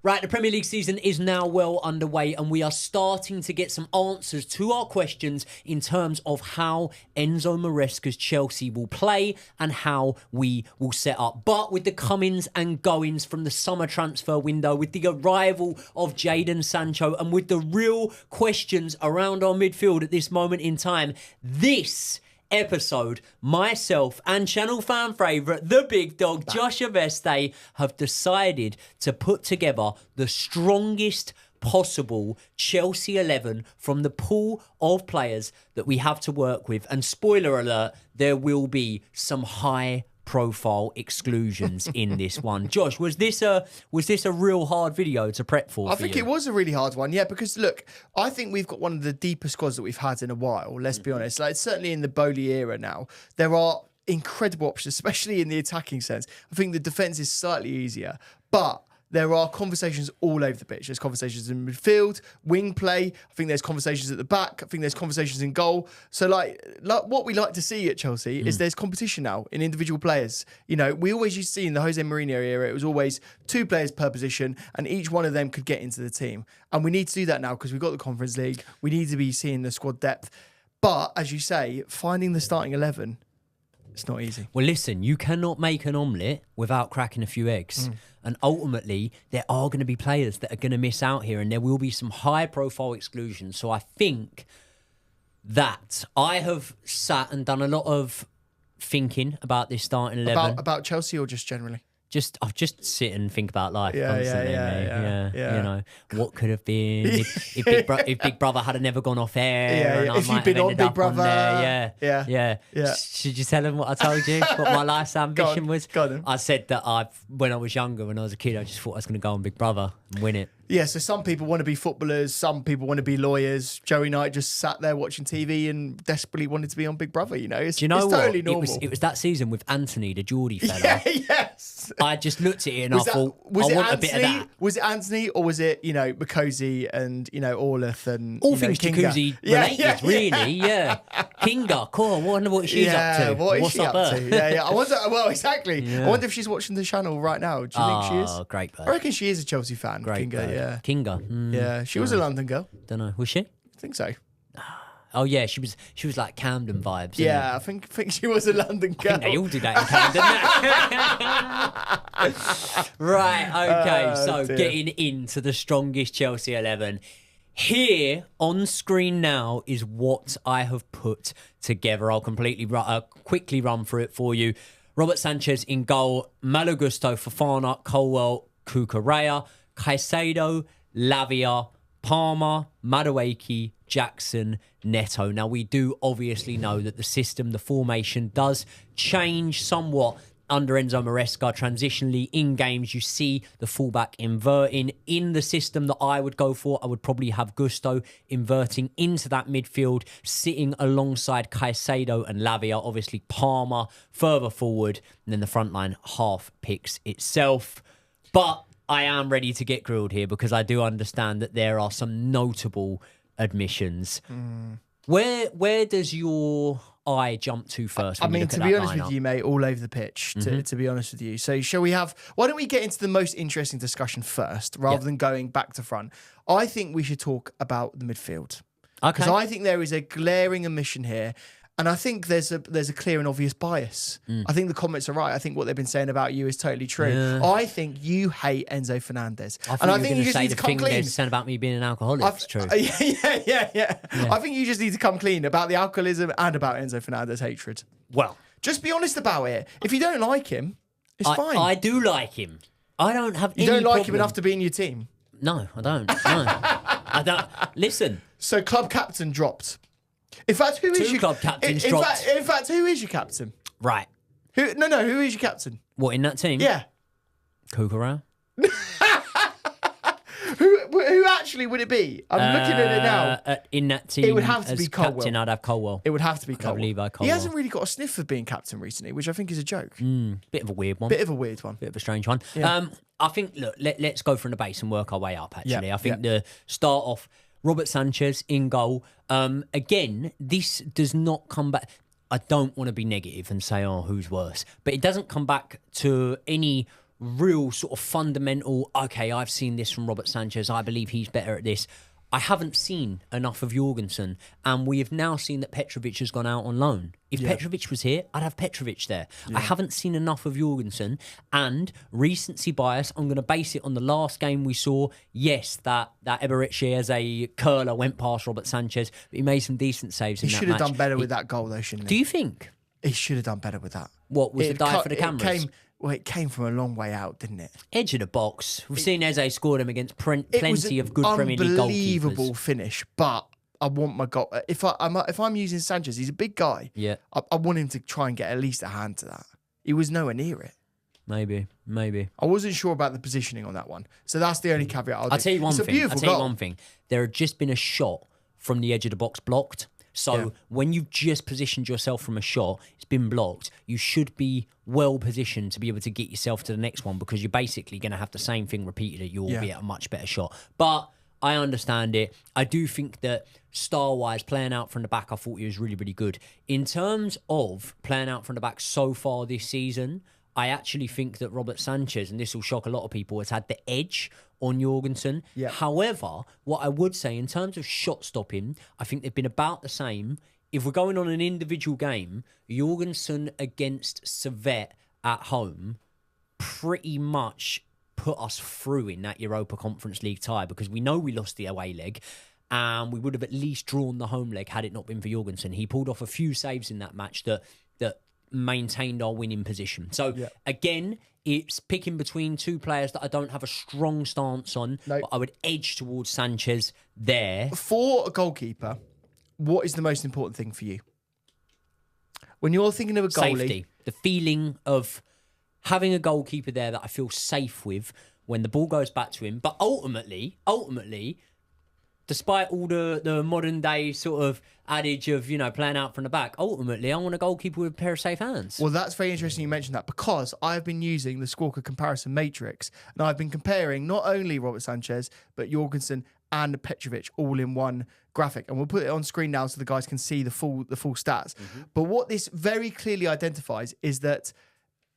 Right, the Premier League season is now well underway and we are starting to get some answers to our questions in terms of how Enzo Maresca's Chelsea will play and how we will set up. But with the comings and goings from the summer transfer window, with the arrival of Jadon Sancho and with the real questions around our midfield at this moment in time, this episode, myself and channel fan favourite, the big dog, Josh Aveste, have decided to put together the strongest possible Chelsea 11 from the pool of players that we have to work with. And spoiler alert, there will be some high profile exclusions in this one. Josh, was this a real hard video to prep for? I think it was a really hard one, yeah, because look, I think we've got one of the deepest squads that we've had in a while, let's be honest. Like, certainly in the Bowley era now, there are incredible options, especially in the attacking sense. I think the defence is slightly easier, but there are conversations all over the pitch. There's conversations in midfield, wing play. I think there's conversations at the back. I think there's conversations in goal. So like what we like to see at Chelsea is there's competition now in individual players. You know, we always used to see in the Jose Mourinho era, it was always 2 players per position and each one of them could get into the team. And we need to do that now because we've got the Conference League. We need to be seeing the squad depth. But as you say, finding the starting 11, it's not easy. Well, listen, you cannot make an omelette without cracking a few eggs. And ultimately, there are going to be players that are going to miss out here and there will be some high-profile exclusions. So I think that I have sat and done a lot of thinking about this starting 11. About Chelsea or just generally? I've just sit and think about life Yeah. You know, what could have been if Big Brother had never gone off air. And I if might you'd been have on ended Big up Brother. on there. Yeah. Should you tell them what I told you? What my life's ambition was? Go on. I said that when I was younger, when I was a kid, I just thought I was going to go on Big Brother and win it. Yeah, so some people want to be footballers, some people want to be lawyers. Joey Knight just sat there watching TV and desperately wanted to be on Big Brother, you know? Do you know what? Totally normal. It was that season with Anthony, the Geordie fella. Yeah, yes. I just looked at it and I thought, I want a bit of that. Was it Anthony or was it, you know, Makosi and, you know, Orleth and all things Jacuzzi related, really, yeah. Kinga, cool. I wonder what she's up to. What's she up to? Yeah. I wonder, well, exactly. Yeah. I wonder if she's watching the channel right now. Do you think she is? Oh, great bird. I reckon she is a Chelsea fan, Great Kinga, bird. yeah. Kinga. Yeah, she was a London girl. Don't know. Was she? I think so. Oh yeah, she was like Camden vibes. Yeah, I think she was a London girl. I think they all do that in Camden. Right, okay, so dear. Getting into the strongest Chelsea 11. Here on screen now is what I have put together. I'll quickly run through it for you. Robert Sanchez in goal, Malo Gusto, Fofana, Colwell, Cucurella, Caicedo, Lavia, Palmer, Madueke, Jackson, Neto. Now, we do obviously know that the system, the formation does change somewhat under Enzo Maresca. Transitionally, in games, you see the fullback inverting. In the system that I would go for, I would probably have Gusto inverting into that midfield, sitting alongside Caicedo and Lavia. Obviously, Palmer further forward, and then the front line half picks itself. But I am ready to get grilled here because I do understand that there are some notable admissions. Where does your eye jump to first? I mean, to be honest with you, mate, all over the pitch, to be honest with you. So why don't we get into the most interesting discussion first rather than going back to front? I think we should talk about the midfield. Okay. Because I think there is a glaring omission here. And I think there's a clear and obvious bias. I think the comments are right. I think what they've been saying about you is totally true. Yeah. I think you hate Enzo Fernandez. I think you just need to come clean. They're saying about me being an alcoholic. It's true. Yeah. I think you just need to come clean about the alcoholism and about Enzo Fernandez hatred. Well, just be honest about it. If you don't like him, it's fine. I do like him. I don't have any You don't like problem. him enough to be in your team? No, I don't. No. I don't. Listen. So club captain dropped. In fact, who is your club captains dropped? In fact, who is your captain? Right. Who is your captain? What, in that team? Yeah. Cucurella. Who actually would it be? I'm looking at it now. In that team, it would have to be captain, Colwell. I'd have Colwell. It would have to be Colwell. Levi Colwell. He hasn't really got a sniff of being captain recently, which I think is a joke. Bit of a weird one. Bit of a weird one. Bit of a strange one. Yeah. I think, look, let's go from the base and work our way up, actually. Yeah. I think the start off, Robert Sanchez in goal. Again, this does not come back. I don't want to be negative and say, oh, who's worse? But it doesn't come back to any real sort of fundamental, okay, I've seen this from Robert Sanchez, I believe he's better at this. I haven't seen enough of Jorgensen, and we have now seen that Petrovic has gone out on loan. If Petrovic was here, I'd have Petrovic there. I haven't seen enough of Jorgensen, and recency bias, I'm going to base it on the last game we saw. Yes, that Eberechi as a curler went past Robert Sanchez, but he made some decent saves in that match. He should have done better with that goal, though, shouldn't he? Do you think? He should have done better with that. What, was the dive for the cameras? It came from a long way out, didn't it? Edge of the box. We've seen Eze scored him against plenty of good Premier League goalkeepers. Unbelievable finish, but I want my goal. If I'm using Sanchez, he's a big guy. Yeah, I want him to try and get at least a hand to that. He was nowhere near it. Maybe. I wasn't sure about the positioning on that one, so that's the only caveat. I'll tell you one thing. There had just been a shot from the edge of the box blocked. So when you've just positioned yourself from a shot, it's been blocked, you should be well positioned to be able to get yourself to the next one, because you're basically going to have the same thing repeated. You'll be at a much better shot. But I understand it. I do think that style-wise, playing out from the back, I thought he was really, really good. In terms of playing out from the back so far this season, I actually think that Robert Sanchez, and this will shock a lot of people, has had the edge on Jorgensen. Yeah. However, what I would say in terms of shot stopping, I think they've been about the same. If we're going on an individual game, Jorgensen against Servette at home pretty much put us through in that Europa Conference League tie, because we know we lost the away leg and we would have at least drawn the home leg had it not been for Jorgensen. He pulled off a few saves in that match that maintained our winning position. So again, it's picking between two players that I don't have a strong stance on, but I would edge towards Sanchez there. For a goalkeeper, what is the most important thing for you? When you're thinking of a goalie... Safety. The feeling of having a goalkeeper there that I feel safe with when the ball goes back to him. But ultimately, despite all the modern day sort of adage of, playing out from the back, ultimately, I want a goalkeeper with a pair of safe hands. Well, that's very interesting you mentioned that, because I've been using the Squawker comparison matrix, and I've been comparing not only Robert Sanchez, but Jorgensen and Petrovic all in one graphic. And we'll put it on screen now so the guys can see the full stats. Mm-hmm. But what this very clearly identifies is that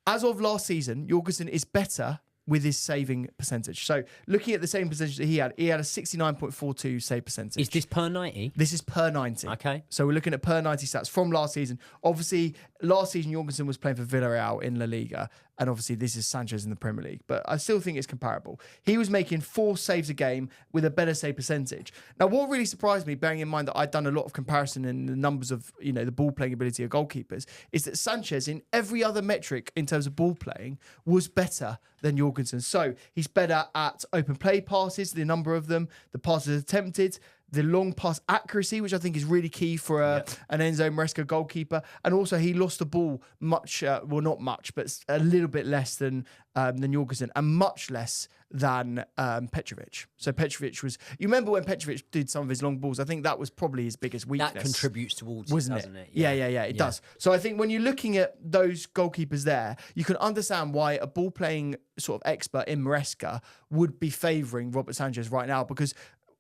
as of last season, Jorgensen is better with his saving percentage. So looking at the same percentage that he had a 69.42 save percentage. Is this per 90? This is per 90. Okay. So we're looking at per 90 stats from last season. Obviously, last season Jorgensen was playing for Villarreal in La Liga, and obviously this is Sanchez in the Premier League, but I still think it's comparable. He was making 4 saves a game with a better save percentage. Now, what really surprised me, bearing in mind that I'd done a lot of comparison in the numbers of, the ball playing ability of goalkeepers, is that Sanchez in every other metric in terms of ball playing was better than Jorgensen. So he's better at open play passes, the number of them, the passes attempted, the long pass accuracy, which I think is really key for an Enzo Maresca goalkeeper. And also he lost the ball much, not much, but a little bit less than Jorgensen, and much less than Petrovic. So Petrovic was... You remember when Petrovic did some of his long balls? I think that was probably his biggest weakness. That contributes towards it, doesn't it? Yeah, it does. So I think when you're looking at those goalkeepers there, you can understand why a ball-playing sort of expert in Maresca would be favouring Robert Sanchez right now, because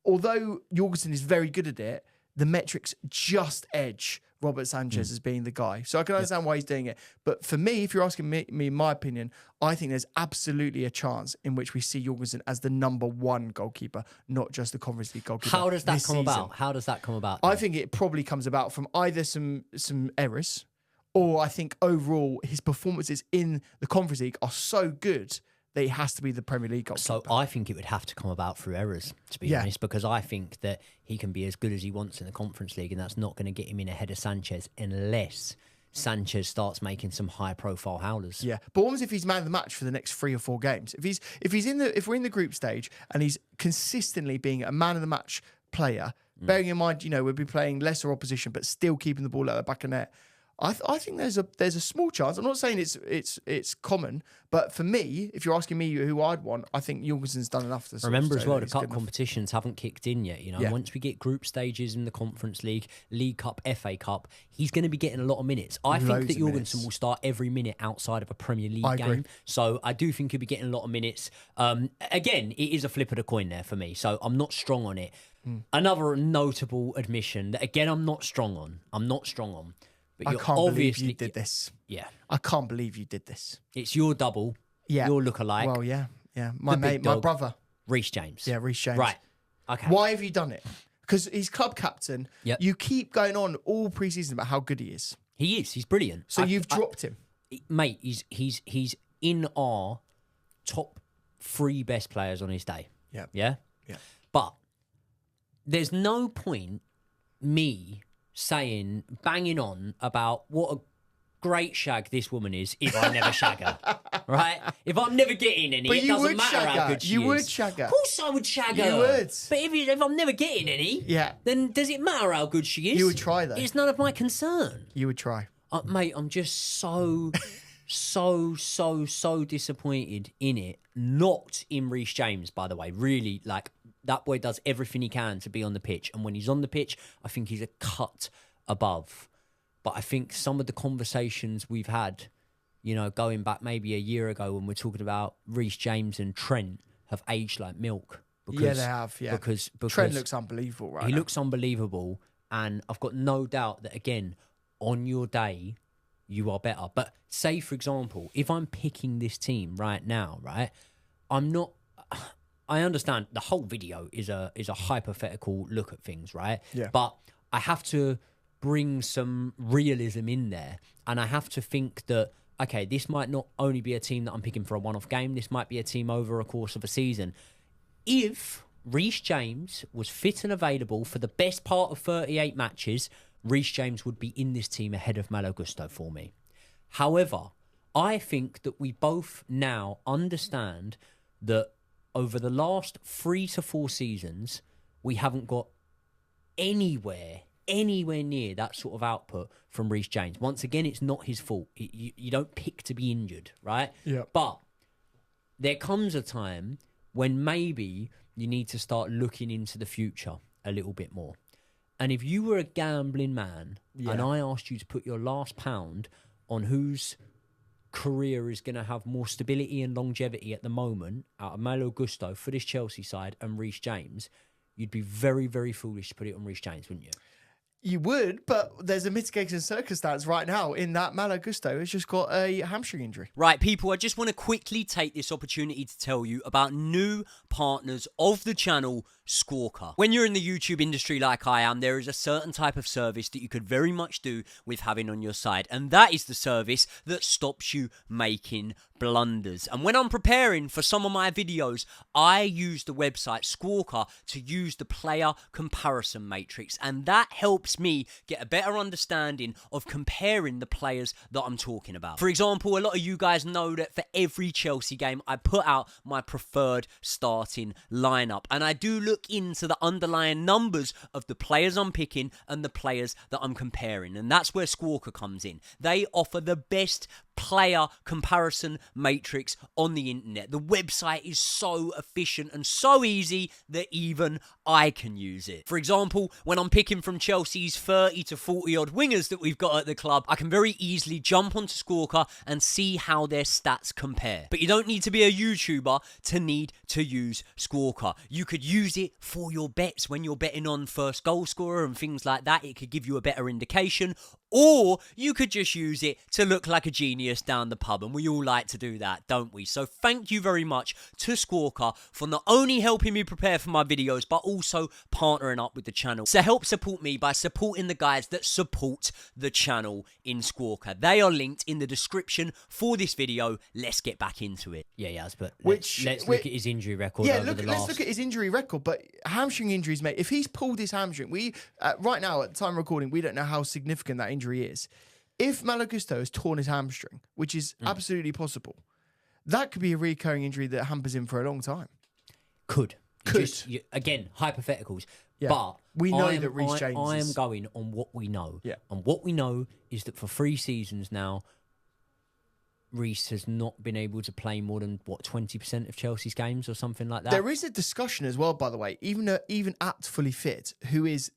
although Jorgensen is very good at it, the metrics just edge Robert Sanchez as being the guy. So I can understand why he's doing it. But for me, if you're asking me my opinion, I think there's absolutely a chance in which we see Jorgensen as the number one goalkeeper, not just the Conference League goalkeeper. How does that come about? How does that come about? I think it probably comes about from either some errors, or I think overall his performances in the Conference League are so good that he has to be the Premier League goalkeeper. So I think it would have to come about through errors, to be honest, because I think that he can be as good as he wants in the Conference League, and that's not going to get him in ahead of Sanchez unless Sanchez starts making some high-profile howlers. Yeah, but what if he's man of the match for the next 3 or 4 games? If we're in the group stage and he's consistently being a man of the match player, bearing in mind, we'll be playing lesser opposition but still keeping the ball at the back of net, I think there's a small chance. I'm not saying it's common, but for me, if you're asking me who I'd want, I think Jorgensen's done enough to remember as well. The cup competitions haven't kicked in yet. Once we get group stages in the Conference League, League Cup, FA Cup, he's going to be getting a lot of minutes. I think that Jorgensen will start every minute outside of a Premier League game. So I do think he'll be getting a lot of minutes. Again, it is a flip of the coin there for me, so I'm not strong on it. Another notable admission that again I'm not strong on. But I you're can't obviously, believe you did this. Yeah. I can't believe you did this. It's your double. Yeah. your lookalike. Well, yeah. My The big mate, my dog. brother. Reece James. Yeah, Reece James. Right. Okay. Why have you done it? Because he's club captain. Yep. You keep going on all preseason about how good he is. He is. He's brilliant. So you've dropped him. Mate, he's in our top 3 best players on his day. Yeah. Yeah? Yeah. But there's no point me banging on about what a great shag this woman is if I never shag her. Right? If I'm never getting any, But it you doesn't would matter shag how her. good she is. You would shag her. Of course I would shag her. You would. But if I'm never getting any, Yeah. then does it matter how good she is? You would try, though. It's none of my concern. You would try. Mate, I'm just so disappointed in it. Not in Reece James, by the way. Really, like, that boy does everything he can to be on the pitch. And when he's on the pitch, I think he's a cut above. But I think some of the conversations we've had, you know, going back maybe a year ago when we're talking about Reece James and Trent have aged like milk. Yeah, they have, yeah. Because Trent looks unbelievable right He now. looks unbelievable. And I've got no doubt that, again, on your day, you are better. But say, for example, if I'm picking this team right now, right, I understand the whole video is a hypothetical look at things, right? Yeah. But I have to bring some realism in there. And I have to think that, okay, this might not only be a team that I'm picking for a one-off game. This might be a team over a course of a season. If Reece James was fit and available for the best part of 38 matches, Reece James would be in this team ahead of Malo Gusto for me. However, I think that we both now understand that over the last 3 to 4 seasons, we haven't got anywhere near that sort of output from Reece James. Once again, it's not his fault. You don't pick to be injured, right? Yeah. But there comes a time when maybe you need to start looking into the future a little bit more. And if you were a gambling man and I asked you to put your last pound on whose career is going to have more stability and longevity at the moment out of Malo Gusto for this Chelsea side and Reece James, you'd be very, very foolish to put it on Reece James, wouldn't you? You would, but there's a mitigating circumstance right now in that Malo Gusto has just got a hamstring injury. Right, people, I just want to quickly take this opportunity to tell you about new partners of the channel, Squawka. When you're in the YouTube industry like I am, there is a certain type of service that you could very much do with having on your side, and that is the service that stops you making blunders. And when I'm preparing for some of my videos, I use the website Squawka to use the player comparison matrix, and that helps me get a better understanding of comparing the players that I'm talking about. For example, a lot of you guys know that for every Chelsea game, I put out my preferred starting lineup, and I do look into the underlying numbers of the players I'm picking and the players that I'm comparing, and that's where Squawka comes in. They offer the best player comparison matrix on the internet. The website is so efficient and so easy that even I can use it. For example, when I'm picking from Chelsea's 30 to 40 odd wingers that we've got at the club, I can very easily jump onto Squawka and see how their stats compare. But you don't need to be a YouTuber to need to use Squawka. You could use it for your bets when you're betting on first goal scorer and things like that. It could give you a better indication. Or you could just use it to look like a genius down the pub, and we all like to do that, don't we? So thank you very much to Squawka for not only helping me prepare for my videos, but also partnering up with the channel. So help support me by supporting the guys that support the channel in Squawka. They are linked in the description for this video. Let's get back into it. Yeah, but let's look at his injury record over the last... let's look at his injury record. But hamstring injuries, mate, if he's pulled his hamstring, right now, at the time of recording, we don't know how significant that injury is. If Malo Gusto has torn his hamstring, which is absolutely possible, that could be a recurring injury that hampers him for a long time. Could. Again, hypotheticals. Yeah. But we know that Reece James I am going on what we know. Yeah. And what we know is that for 3 seasons now, Reece has not been able to play more than, 20% of Chelsea's games or something like that? There is a discussion as well, by the way, even at fully fit, who is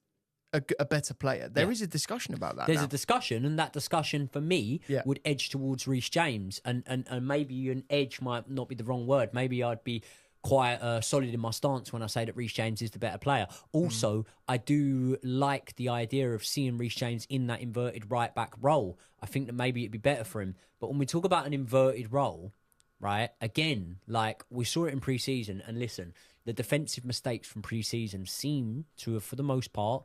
a better player. There is a discussion about that. There's a discussion, and that discussion for me would edge towards Reece James. And maybe an edge might not be the wrong word. Maybe I'd be quite solid in my stance when I say that Reece James is the better player. Also, I do like the idea of seeing Reece James in that inverted right-back role. I think that maybe it'd be better for him. But when we talk about an inverted role, right? Again, like we saw it in pre-season, and listen, the defensive mistakes from pre-season seem to have, for the most part,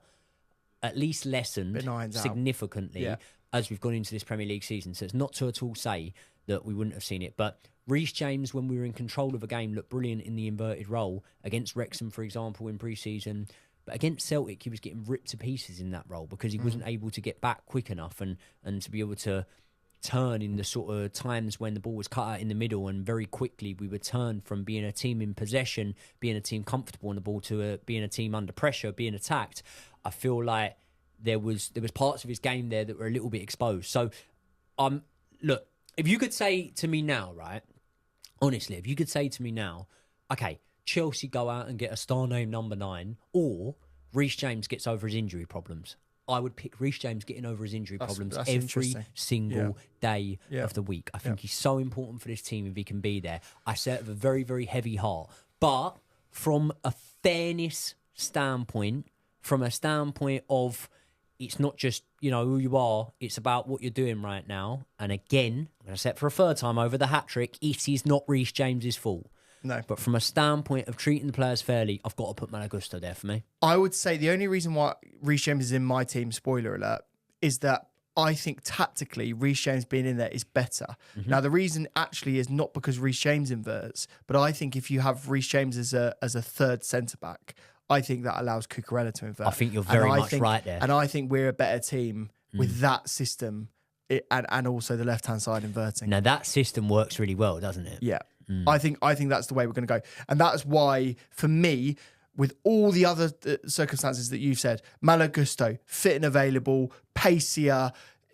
at least lessened Benigns out. significantly as we've gone into this Premier League season. So it's not to at all say that we wouldn't have seen it. But Reece James, when we were in control of a game, looked brilliant in the inverted role against Wrexham, for example, in pre-season. But against Celtic, he was getting ripped to pieces in that role because he wasn't able to get back quick enough and to be able to turn in the sort of times when the ball was cut out in the middle, and very quickly we would turn from being a team in possession, being a team comfortable on the ball, to being a team under pressure, being attacked. I feel like there was parts of his game there that were a little bit exposed. So, look, if you could say to me now, right, honestly, if you could say to me now, okay, Chelsea go out and get a star name number 9, or Reece James gets over his injury problems, I would pick Reece James getting over his injury problems every single day of the week. I think he's so important for this team if he can be there. I say it with a very, very heavy heart. But from a fairness standpoint, from a standpoint of it's not just, who you are, it's about what you're doing right now. And again, I'm going to say it for a third time over the hat-trick, it is not Reece James's fault. No. But from a standpoint of treating the players fairly, I've got to put Malo Gusto there for me. I would say the only reason why Reece James is in my team, spoiler alert, is that I think tactically Reece James being in there is better. Now, the reason actually is not because Reece James inverts, but I think if you have Reece James as a third centre-back, I think that allows Cucurella to invert. I think you're very much right there. And I think we're a better team with that system and also the left-hand side inverting. Now, that system works really well, doesn't it? Yeah. I think that's the way we're going to go. And that's why, for me, with all the other circumstances that you've said, Malo Gusto, fit and available, pacier,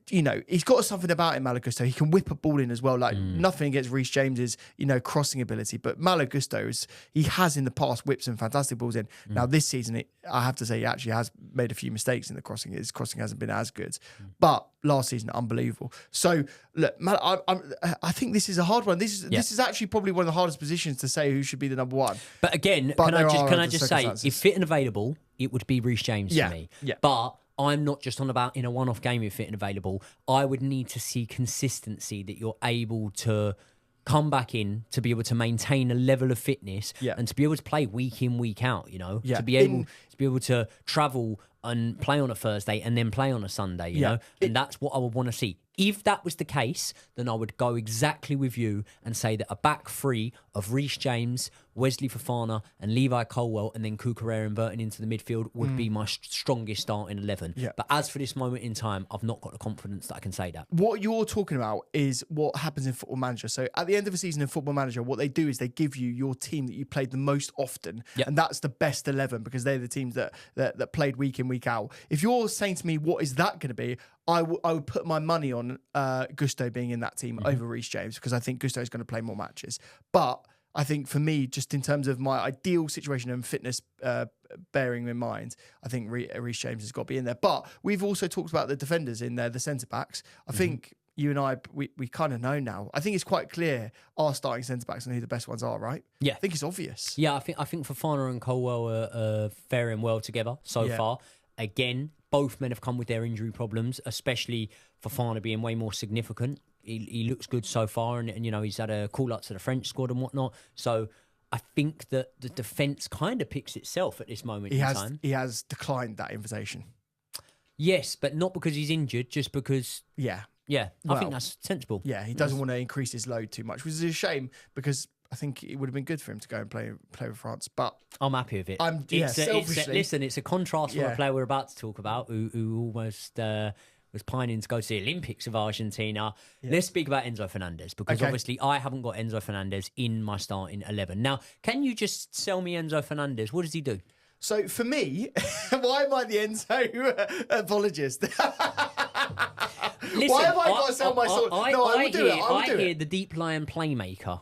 he's got something about him, Malo Gusto. He can whip a ball in as well. Like nothing against Reece James's, crossing ability. But Malo Gusto, he has in the past whipped some fantastic balls in. Now this season, I have to say, he actually has made a few mistakes in the crossing. His crossing hasn't been as good. But last season, unbelievable. So look, I think this is a hard one. This is actually probably one of the hardest positions to say who should be the number 1. But again, can I just say, if fit and available, it would be Reece James for me. Yeah. But I'm not just on about in a one-off game if fit and available. I would need to see consistency, that you're able to come back in, to be able to maintain a level of fitness and to be able to play week in, week out, to be able to travel and play on a Thursday and then play on a Sunday, you know? And that's what I would want to see. If that was the case, then I would go exactly with you and say that a back three of Reece James, Wesley Fofana and Levi Colwill and then Cucurella inverting into the midfield would be my strongest starting 11. Yeah. But as for this moment in time, I've not got the confidence that I can say that. What you're talking about is what happens in Football Manager. So at the end of a season in Football Manager, what they do is they give you your team that you played the most often. And that's the best 11 because they're the teams that played week in, week out. If you're saying to me, what is that going to be? I would put my money on Gusto being in that team over Reece James because I think Gusto is going to play more matches. But I think for me, just in terms of my ideal situation and fitness bearing in mind, I think Reece James has got to be in there. But we've also talked about the defenders in there, the centre-backs. I think you and I, we kind of know now. I think it's quite clear our starting centre-backs and who the best ones are, right? Yeah. I think it's obvious. Yeah, I think Fofana and Colwill are faring well together so far. Again, both men have come with their injury problems, especially Fofana being way more significant. He looks good so far, and he's had a call-up to the French squad and whatnot. So I think that the defence kind of picks itself at this moment in time. He has declined that invitation. Yes, but not because he's injured, just because... Yeah, I think that's sensible. Yeah, he doesn't want to increase his load too much, which is a shame because... I think it would have been good for him to go and play with France, but I'm happy with it. Selfishly, it's a contrast from a player we're about to talk about who almost was pining to go to the Olympics of Argentina. Let's speak about Enzo Fernandez because obviously I haven't got Enzo Fernandez in my starting 11. Now, can you just sell me Enzo Fernandez? What does he do? So for me, why am I the Enzo apologist? Listen, why have I got to sell my sword? I will do it. I hear the deep line playmaker.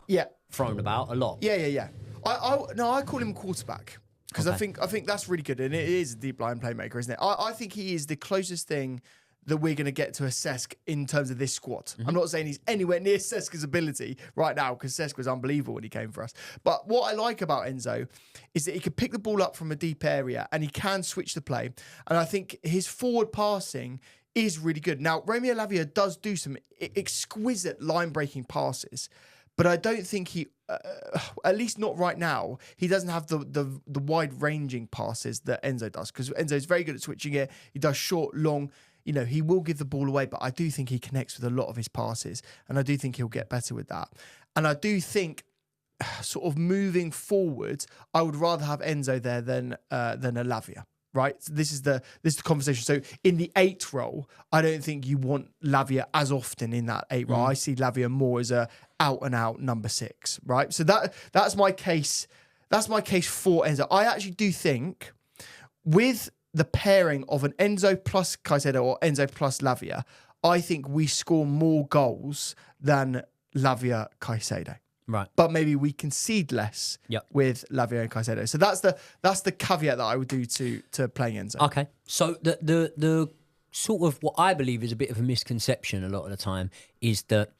Thrown about a lot. Yeah. I call him quarterback because I think that's really good, and it is a deep line playmaker, isn't it? I think he is the closest thing that we're going to get to a Cesc in terms of this squad. I'm not saying he's anywhere near Cesca's ability right now because Cesc was unbelievable when he came for us. But what I like about Enzo is that he can pick the ball up from a deep area and he can switch the play. And I think his forward passing is really good. Now, Romeo Lavia does do some exquisite line-breaking passes, but I don't think he, at least not right now, he doesn't have the wide-ranging passes that Enzo does, because Enzo's very good at switching it. He does short, long. He will give the ball away, but I do think he connects with a lot of his passes, and I do think he'll get better with that. And I do think, sort of moving forward, I would rather have Enzo there than a Lavia. Right, so this is the conversation. So in the 8 role, I don't think you want Lavia as often in that 8 role. I see Lavia more as a out and out number 6. Right, so that's my case. That's my case for Enzo. I actually do think with the pairing of an Enzo plus Caicedo or Enzo plus Lavia, I think we score more goals than Lavia Caicedo. Right. But maybe we concede less with Lavia and Caicedo. So that's the caveat that I would do to playing Enzo. Okay. So the sort of what I believe is a bit of a misconception a lot of the time is that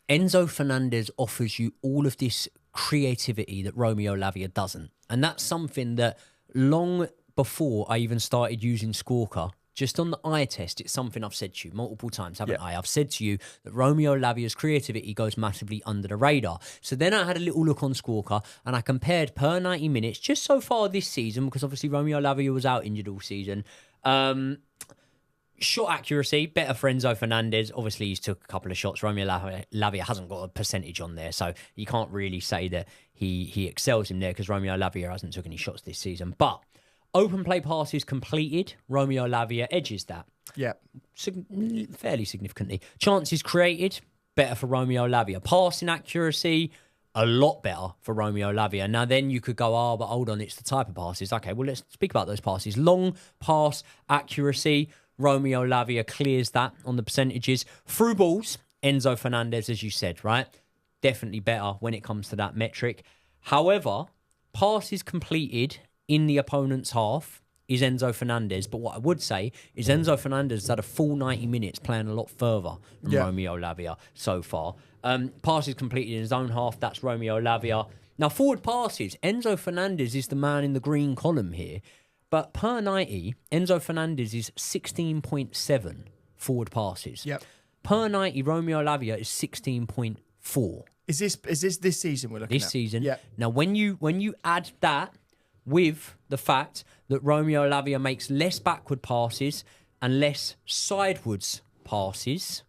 Enzo Fernandez offers you all of this creativity that Romeo Lavia doesn't. And that's something that long before I even started using Squawka, just on the eye test, it's something I've said to you multiple times, haven't I? I've said to you that Romeo Lavia's creativity goes massively under the radar. So then I had a little look on Squawka and I compared per 90 minutes, just so far this season, because obviously Romeo Lavia was out injured all season. Shot accuracy, better for Enzo Fernandez. Obviously, he's took a couple of shots. Romeo Lavia hasn't got a percentage on there, so you can't really say that he excels in there because Romeo Lavia hasn't took any shots this season. But open play passes completed, Romeo Lavia edges that. Yeah. Fairly significantly. Chances created, better for Romeo Lavia. Passing accuracy, a lot better for Romeo Lavia. Now then you could go, but hold on, it's the type of passes. Okay, well, let's speak about those passes. Long pass accuracy, Romeo Lavia clears that on the percentages. Through balls, Enzo Fernandez, as you said, right? Definitely better when it comes to that metric. However, passes completed in the opponent's half is Enzo Fernandez. But what I would say is Enzo Fernandez has had a full 90 minutes playing a lot further than Romeo Lavia so far. Passes completed in his own half, that's Romeo Lavia. Now, forward passes, Enzo Fernandez is the man in the green column here. But per 90, Enzo Fernandez is 16.7 forward passes. Yep. Per 90, Romeo Lavia is 16.4. Is this season we're looking at? This season. Yeah. Now, when you add that with the fact that Romeo Lavia makes less backward passes and less sidewards passes,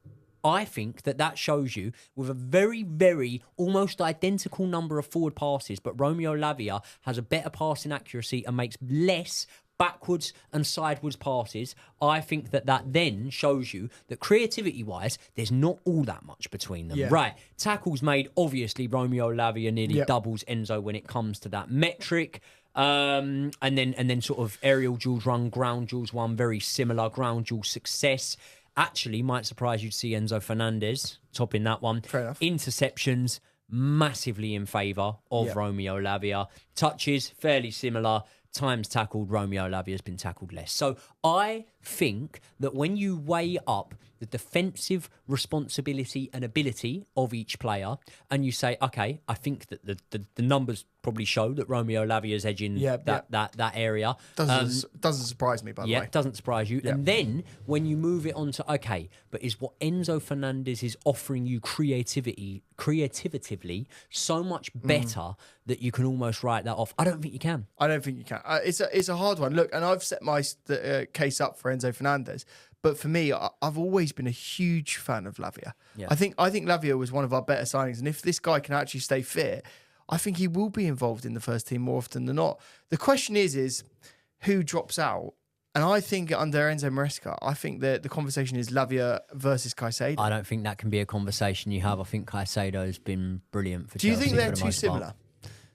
I think that shows you with a very, very almost identical number of forward passes, but Romeo Lavia has a better passing accuracy and makes less backwards and sideways passes. I think that then shows you that creativity-wise, there's not all that much between them. Yeah. Right, tackles made, obviously Romeo Lavia nearly doubles Enzo when it comes to that metric. And then sort of aerial duels run, ground duels one, very similar. Ground duel success actually might surprise you to see Enzo Fernandez topping that one. Fair enough. Interceptions massively in favour of Romeo Lavia. Touches fairly similar. Times tackled, Romeo Lavia has been tackled less. So I think that when you weigh up the defensive responsibility and ability of each player, and you say, okay, I think that the numbers probably show that Romeo Lavia is edging that area. Doesn't surprise me, by the way. Yeah, doesn't surprise you. Yeah. And then when you move it on to, okay, but is what Enzo Fernandez is offering you creatively so much better that you can almost write that off? I don't think you can. I don't think you can. It's a hard one. Look, and I've set my case up for Enzo Fernandez, but for me, I've always been a huge fan of Lavia. Yeah. I think Lavia was one of our better signings, and if this guy can actually stay fit, I think he will be involved in the first team more often than not. The question is who drops out? And I think under Enzo Maresca, I think that the conversation is Lavia versus Caicedo. I don't think that can be a conversation you have. I think Caicedo's been brilliant for Do you Chelsea think they're for the too most similar? part.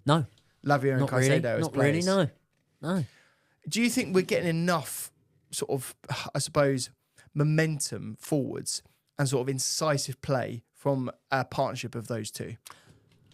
No. Lavia and Not Caicedo really. as Not players? really, no. Do you think we're getting enough sort of, I suppose, momentum forwards and sort of incisive play from a partnership of those two?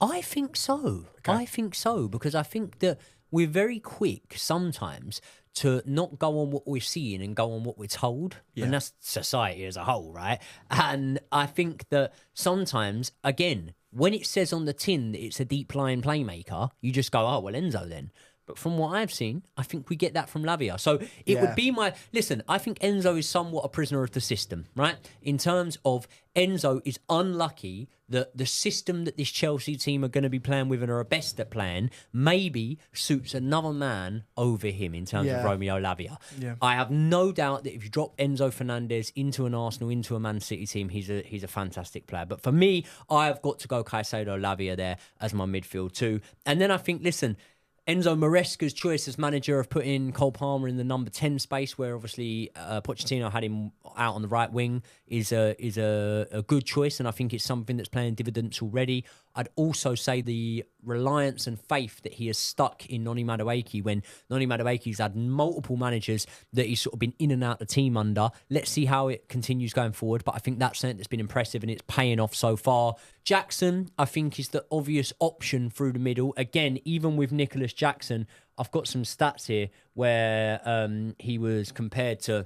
I think so. Okay. I think so, because I think that we're very quick sometimes to not go on what we're seeing and go on what we're told. Yeah. And that's society as a whole, right? And I think that sometimes, again, when it says on the tin that it's a deep-lying playmaker, you just go, oh, well, Enzo then. But from what I've seen, I think we get that from Lavia. So it would be listen, I think Enzo is somewhat a prisoner of the system, right? In terms of Enzo is unlucky that the system that this Chelsea team are going to be playing with and are best at playing maybe suits another man over him in terms of Romeo Lavia. Yeah. I have no doubt that if you drop Enzo Fernandez into an Arsenal, into a Man City team, he's a fantastic player. But for me, I've got to go Caicedo Lavia there as my midfield too. And then I think, listen, Enzo Maresca's choice as manager of putting Cole Palmer in the number 10 space, where obviously Pochettino had him out on the right wing, is a good choice, and I think it's something that's playing dividends already. I'd also say the reliance and faith that he has stuck in Noni Madueke when Noni Madueke's had multiple managers that he's sort of been in and out the team under. Let's see how it continues going forward, but I think that's something that's been impressive and it's paying off so far. Jackson, I think, is the obvious option through the middle. Again, even with Nicholas Jackson, I've got some stats here where he was compared to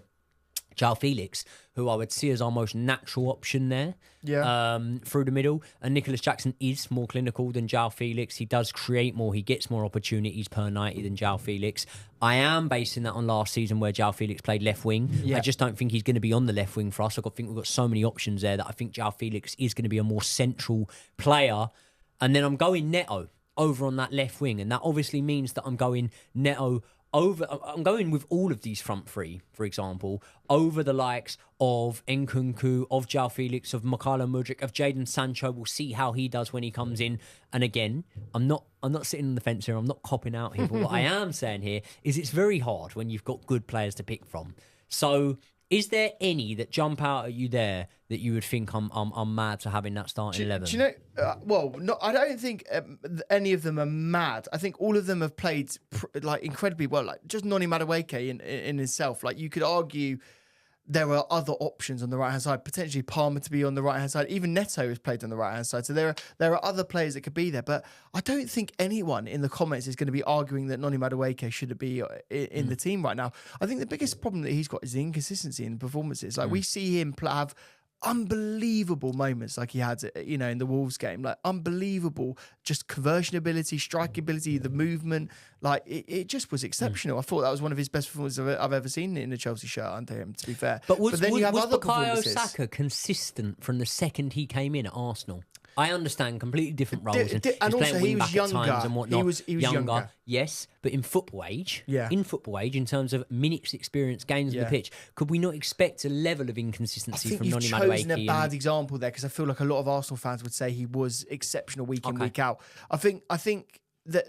João Felix, who I would see as our most natural option there through the middle. And Nicholas Jackson is more clinical than João Felix. He does create more. He gets more opportunities per 90 than João Felix. I am basing that on last season where João Felix played left wing. I just don't think he's going to be on the left wing for us. I think we've got so many options there that I think João Felix is going to be a more central player. And then I'm going Neto over on that left wing. And that obviously means that I'm going Neto I'm going with all of these front three, for example, over the likes of Nkunku, of João Felix, of Mykhailo Mudryk, of Jadon Sancho. We'll see how he does when he comes in. And again, I'm not sitting on the fence here. I'm not copping out here. But what I am saying here is it's very hard when you've got good players to pick from. So is there any that jump out at you there that you would think I'm mad to have in that starting 11? Do you know? I don't think any of them are mad. I think all of them have played incredibly well. Like just Noni Madueke in himself. Like you could argue there are other options on the right hand side. Potentially Palmer to be on the right hand side. Even Neto has played on the right hand side. So there are other players that could be there. But I don't think anyone in the comments is going to be arguing that Noni Madueke should be in the team right now. I think the biggest problem that he's got is the inconsistency in performances. Like we see him have unbelievable moments like he had, in the Wolves game, like unbelievable just conversion ability, strike ability, the movement, like it just was exceptional. I thought that was one of his best performances I've ever seen in a Chelsea shirt under him, to be fair. But then you have other Bukayo performances. Saka consistent from the second he came in at Arsenal? I understand completely different roles. And also he was younger. And whatnot. He was younger. Yes, but in football age, Yeah. in terms of minutes experience, gains on the pitch, could we not expect a level of inconsistency from Noni Madueke? I think you've chosen a bad example there because I feel like a lot of Arsenal fans would say he was exceptional week in, week out. I think that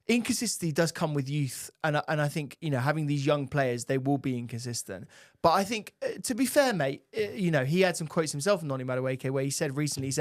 inconsistency does come with youth, and I think having these young players, they will be inconsistent. But I think, to be fair, mate, he had some quotes himself from Noni Madueke where he said recently,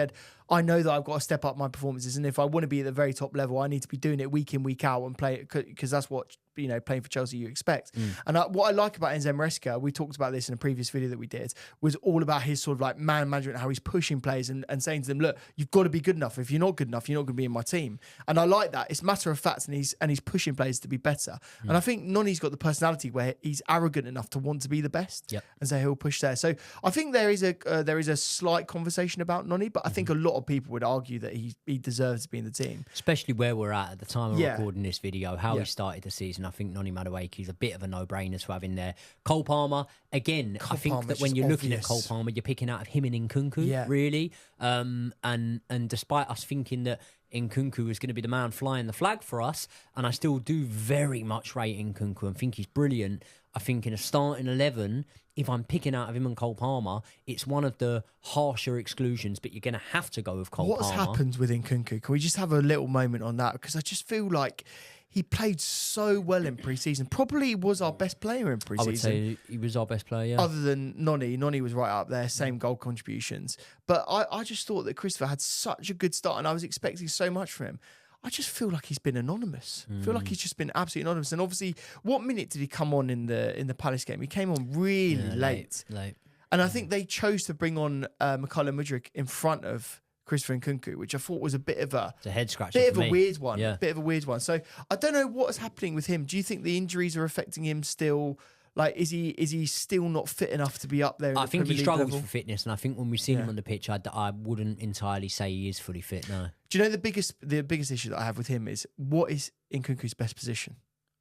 I know that I've got to step up my performances, and if I want to be at the very top level, I need to be doing it week in, week out and play it because that's what playing for Chelsea you expect. And what I like about Enzo Maresca, we talked about this in a previous video that we did, was all about his sort of like man management, how he's pushing players and saying to them, look, you've got to be good enough. If you're not good enough, you're not going to be in my team. And I like that. It's matter of fact, and he's pushing players to be better. And I think Noni's got the personality where he's arrogant enough to want to be the best, and so he'll push there. So I think there is a slight conversation about Noni, but I think a lot of people would argue that he deserves to be in the team, especially where we're at the time of recording this video, how he started the season. I think Noni Madueke is a bit of a no-brainer to have in there. Cole Palmer, again, I think that when you're looking at Cole Palmer, you're picking out of him and Nkunku, really. And despite us thinking that Nkunku is going to be the man flying the flag for us, and I still do very much rate Nkunku and think he's brilliant, I think in a starting 11, if I'm picking out of him and Cole Palmer, it's one of the harsher exclusions, but you're going to have to go with Cole Palmer. What's happened with Nkunku? Can we just have a little moment on that? Because I just feel like he played so well in pre-season. Probably was our best player in pre-season. I would say he was our best player, yeah. Other than Noni. Noni was right up there, same goal contributions. But I just thought that Christopher had such a good start and I was expecting so much from him. I just feel like he's been anonymous. I feel like he's just been absolutely anonymous. And obviously, what minute did he come on in the Palace game? He came on really late. And I think they chose to bring on Mykhailo Mudryk in front of Christopher Nkunku, which I thought was a bit of a head scratcher. Bit of a weird one. Yeah. Bit of a weird one. So I don't know what's happening with him. Do you think the injuries are affecting him still? Like, is he still not fit enough to be up there? I think he struggles for fitness, and I think when we've seen him on the pitch, I wouldn't entirely say he is fully fit. No. Do you know the biggest issue that I have with him is what is Nkunku's best position?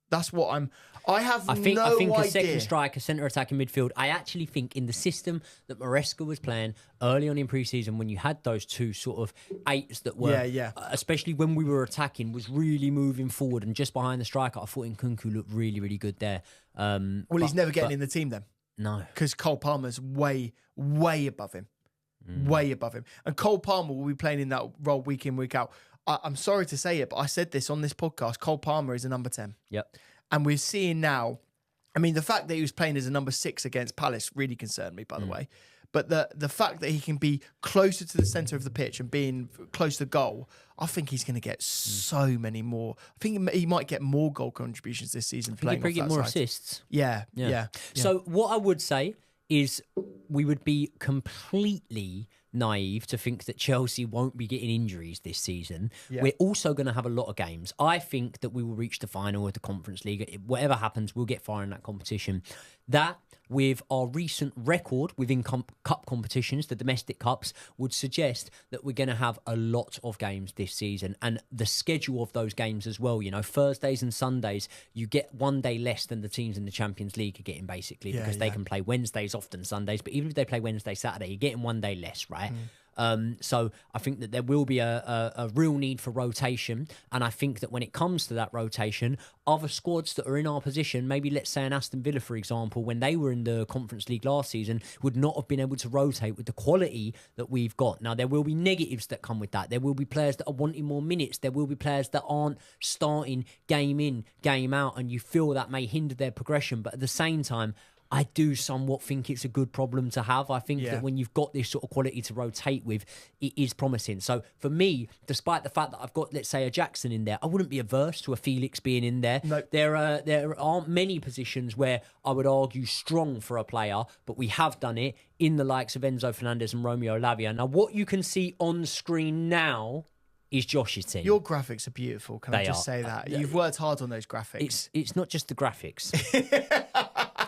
That's what I have I think no idea. a second striker, centre attacking midfield. I actually think in the system that Maresca was playing early on in pre-season, when you had those two sort of eights that were, especially when we were attacking, was really moving forward and just behind the striker. I thought Nkunku looked really, really good there. He's never getting in the team then. No. Because Cole Palmer's way, way above him. Way above him. And Cole Palmer will be playing in that role week in, week out. I'm sorry to say it, but I said this on this podcast. Cole Palmer is a number 10. Yep. And we're seeing now, I mean, the fact that he was playing as a number 6 against Palace really concerned me, by the way. But the fact that he can be closer to the centre of the pitch and being close to goal, I think he's going to get so many more. I think he might get more goal contributions this season. I think he'd probably get more assists. Yeah. So what I would say is we would be completely naive to think that Chelsea won't be getting injuries this season. Yeah. We're also going to have a lot of games. I think that we will reach the final of the Conference League. Whatever happens, we'll get far in that competition. That, with our recent record within cup competitions, the domestic cups, would suggest that we're going to have a lot of games this season. And the schedule of those games as well, you know, Thursdays and Sundays, you get one day less than the teams in the Champions League are getting, basically, because they can play Wednesdays, often Sundays. But even if they play Wednesday, Saturday, you're getting one day less, right? So I think that there will be a real need for rotation. And I think that when it comes to that rotation, other squads that are in our position, maybe let's say an Aston Villa, for example, when they were in the Conference League last season, would not have been able to rotate with the quality that we've got. Now, there will be negatives that come with that. There will be players that are wanting more minutes. There will be players that aren't starting game in, game out, and you feel that may hinder their progression. But at the same time, I do somewhat think it's a good problem to have. I think that when you've got this sort of quality to rotate with, it is promising. So for me, despite the fact that I've got, let's say, a Jackson in there, I wouldn't be averse to a Felix being in there. No. There aren't many positions where I would argue strong for a player, but we have done it in the likes of Enzo Fernandez and Romeo Lavia. Now, what you can see on screen now is Josh's team. Your graphics are beautiful. Can I just say that? You've worked hard on those graphics. It's not just the graphics.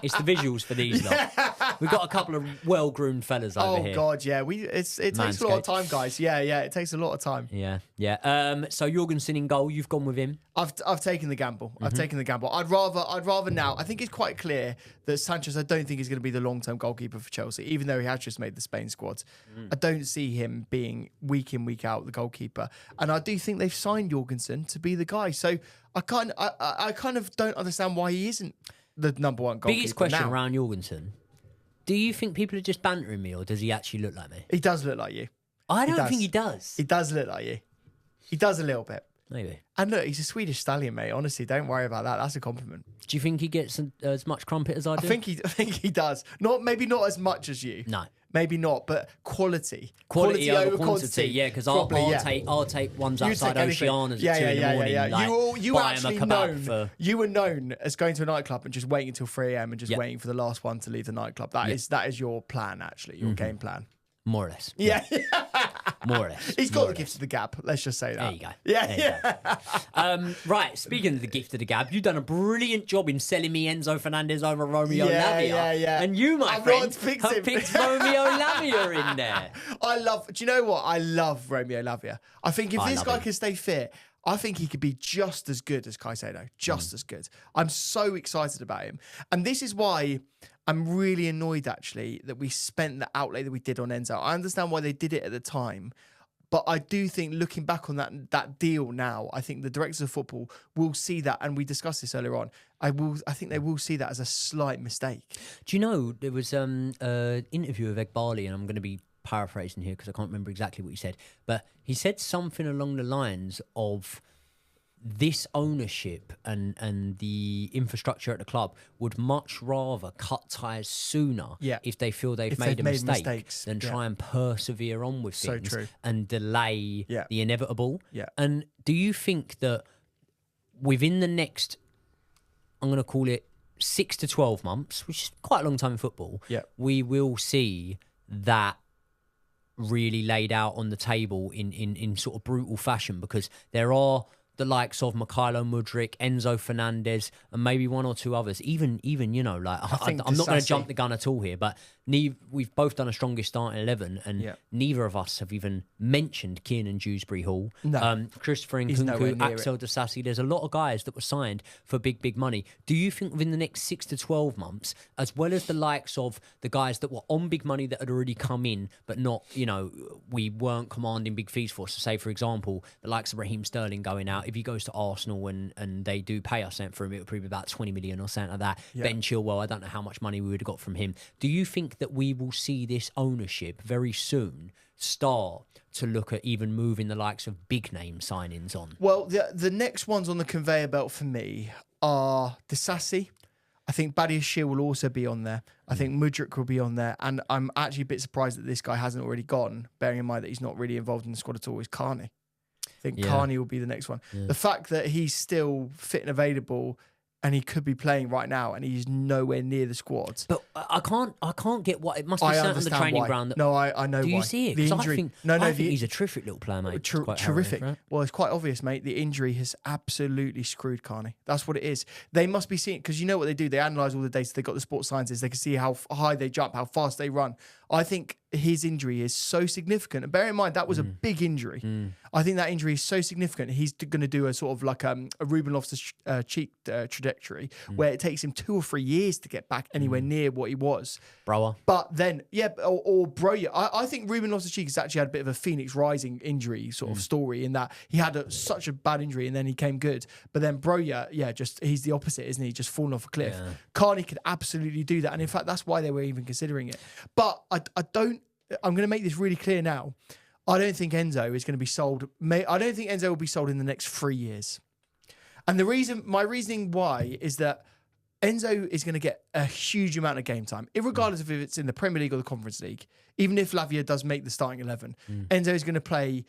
It's the visuals for these lot. We've got a couple of well-groomed fellas over here. Oh God, yeah. It takes a lot of time, guys. Yeah, it takes a lot of time. Yeah. So Jorgensen in goal, you've gone with him. I've taken the gamble. I've taken the gamble. I'd rather now. I think it's quite clear that Sanchez, I don't think is going to be the long-term goalkeeper for Chelsea, even though he has just made the Spain squad. I don't see him being week in, week out the goalkeeper. And I do think they've signed Jorgensen to be the guy. So I kind of don't understand why he isn't the number one goalkeeper. Biggest question now. around Jorgensen. Do you think people are just bantering me, or does he actually look like me? He does look like you. I don't think he does. He does look like you. He does a little bit. Maybe. And look, he's a Swedish stallion, mate. Honestly, don't worry about that. That's a compliment. Do you think he gets as much crumpet as I do? I think he does. Maybe not as much as you. No. Maybe not, but quality. Quality over quantity. Yeah, because I'll take ones outside Oceana's at 2 in the morning. Like, you buy actually him a kebab for... You were known as going to a nightclub and just waiting until 3 a.m. and just waiting for the last one to leave the nightclub. That is your plan, actually, your game plan. More or less. Yeah. More or less. He's got the gift of the gab. Let's just say that. There you go. Yeah. Right. Speaking of the gift of the gab, you've done a brilliant job in selling me Enzo Fernandez over Romeo Lavia. Yeah. And you, my friend, have picked Romeo Lavia in there. Do you know what? I love Romeo Lavia. I think if this guy can stay fit, I think he could be just as good as Caicedo. Just as good. I'm so excited about him. And this is why I'm really annoyed, actually, that we spent the outlay that we did on Enzo. I understand why they did it at the time. But I do think, looking back on that deal now, I think the directors of football will see that, and we discussed this earlier on. I think they will see that as a slight mistake. Do you know, there was an interview with Egbali, and I'm going to be paraphrasing here because I can't remember exactly what he said, but he said something along the lines of this ownership and the infrastructure at the club would much rather cut ties sooner if they feel they've made a mistake than try and persevere on with things and delay the inevitable. And do you think that within the next, I'm going to call it 6 to 12 months, which is quite a long time in football, we will see that really laid out on the table in sort of brutal fashion? Because there are the likes of Mykhailo Mudryk, Enzo Fernandez, and maybe one or two others. Even I'm not going to jump the gun at all here, but we've both done a strongest starting 11, and neither of us have even mentioned Kiernan Dewsbury Hall, Christopher Nkunku, Axel Disasi. There's a lot of guys that were signed for big money. Do you think within the next 6 to 12 months, as well as the likes of the guys that were on big money that had already come in, but not, we weren't commanding big fees for? So say, for example, the likes of Raheem Sterling going out, if he goes to Arsenal and they do pay us something for him, it would probably be about 20 million or something like that. Ben Chilwell, I don't know how much money we would have got from him. Do you think that we will see this ownership very soon start to look at even moving the likes of big name signings on? Well, the next ones on the conveyor belt for me are Disasi. I think Badiashile will also be on there. I think Mudryk will be on there. And I'm actually a bit surprised that this guy hasn't already gone, bearing in mind that he's not really involved in the squad at all, is Carney. I think Carney will be the next one. The fact that he's still fit and available and he could be playing right now and he's nowhere near the squad. But I can't get what it must be sat on the training ground. No, I know why. Do you see it? The injury. I think he's a terrific little player, mate. Terrific. Right? Well, it's quite obvious, mate. The injury has absolutely screwed Carney. That's what it is. They must be seeing, because you know what they do? They analyse all the data. They've got the sports scientists. They can see how high they jump, how fast they run. I think his injury is so significant. And bear in mind, that was a big injury. I think that injury is so significant. He's going to do a sort of like a Ruben Loftus-Cheek trajectory where it takes him 2 or 3 years to get back anywhere near what he was. Brower. But then, or Broja. I think Ruben Loftus-Cheek has actually had a bit of a Phoenix Rising injury sort of story in that he had such a bad injury and then he came good. But then Broja, he's the opposite, isn't he? Just fallen off a cliff. Yeah. Carney could absolutely do that. And in fact, that's why they were even considering it. But I'm going to make this really clear now. I don't think Enzo is going to be sold. I don't think Enzo will be sold in the next 3 years. And my reasoning why is that Enzo is going to get a huge amount of game time, regardless of if it's in the Premier League or the Conference League. Even if Lavia does make the starting 11, Enzo is going to play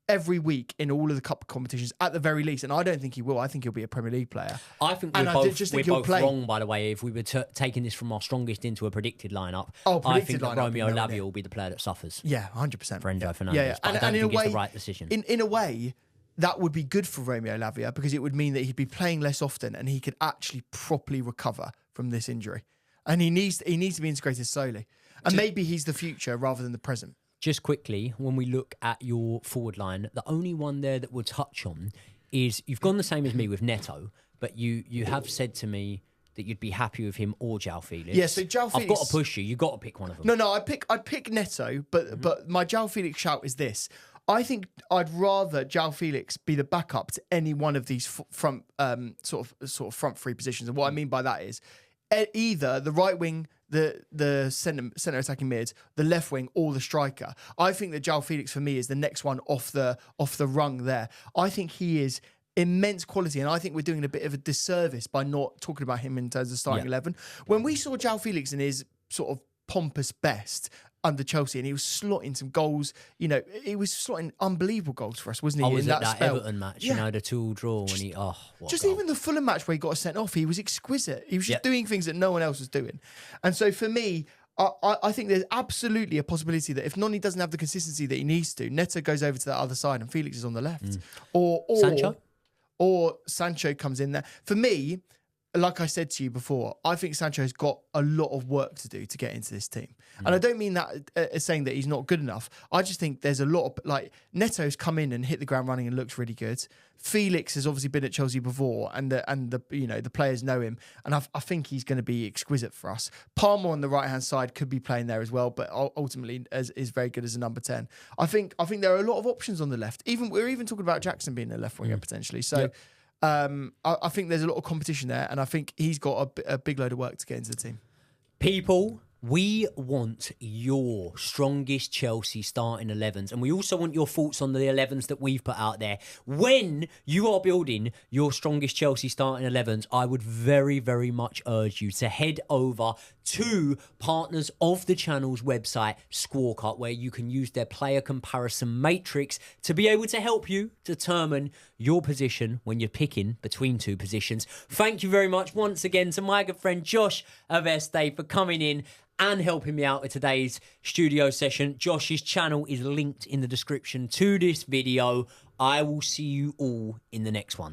every week in all of the cup competitions at the very least. And I don't think he will. I think he'll be a Premier League player. I think we're both wrong, by the way, if we were taking this from our strongest into a predicted lineup. I think that Romeo Lavia will be the player that suffers. Yeah, 100%. For Enzo Fernandez. But I don't think it's the right decision. In a way, that would be good for Romeo Lavia because it would mean that he'd be playing less often and he could actually properly recover from this injury. And he needs to be integrated slowly. And maybe he's the future rather than the present. Just quickly, when we look at your forward line, the only one there that we'll touch on is you've gone the same as me with Neto, but you have said to me that you'd be happy with him or João Felix. Yeah, so João Felix... I've got to push you. You've got to pick one of them. No, I'd pick Neto, but my João Felix shout is this. I think I'd rather João Felix be the backup to any one of these front sort of front three positions. And what I mean by that is either the right wing, the centre attacking mid, the left wing, or the striker. I think that João Felix for me is the next one off the rung there. I think he is immense quality, and I think we're doing a bit of a disservice by not talking about him in terms of starting 11. When we saw João Felix in his sort of pompous best under Chelsea, and he was slotting some goals. He was slotting unbelievable goals for us, wasn't he? I was in at that spell. Everton match, the 2-2 draw when he. Even the Fulham match where he got sent off, he was exquisite. He was just doing things that no one else was doing, and so for me, I think there's absolutely a possibility that if Noni doesn't have the consistency that he needs to, Neto goes over to that other side and Felix is on the left, or Sancho, or Sancho comes in there. For me, like I said to you before, I think Sancho's got a lot of work to do to get into this team. And I don't mean that as saying that he's not good enough. I just think there's a lot of, Neto's come in and hit the ground running and looks really good. Felix has obviously been at Chelsea before and the players know him. And I think he's going to be exquisite for us. Palmer on the right-hand side could be playing there as well, but ultimately is very good as a number 10. I think there are a lot of options on the left. We're even talking about Jackson being a left winger potentially. So... I think there's a lot of competition there, and I think he's got a big load of work to get into the team. People, we want your strongest Chelsea starting 11s, and we also want your thoughts on the 11s that we've put out there. When you are building your strongest Chelsea starting 11s, I would very, very much urge you to head over to partners of the channel's website, Squawk, where you can use their player comparison matrix to be able to help you determine your position when you're picking between two positions. Thank you very much once again to my good friend Josh Aveste for coming in and helping me out with today's studio session. Josh's channel is linked in the description to this video. I will see you all in the next one.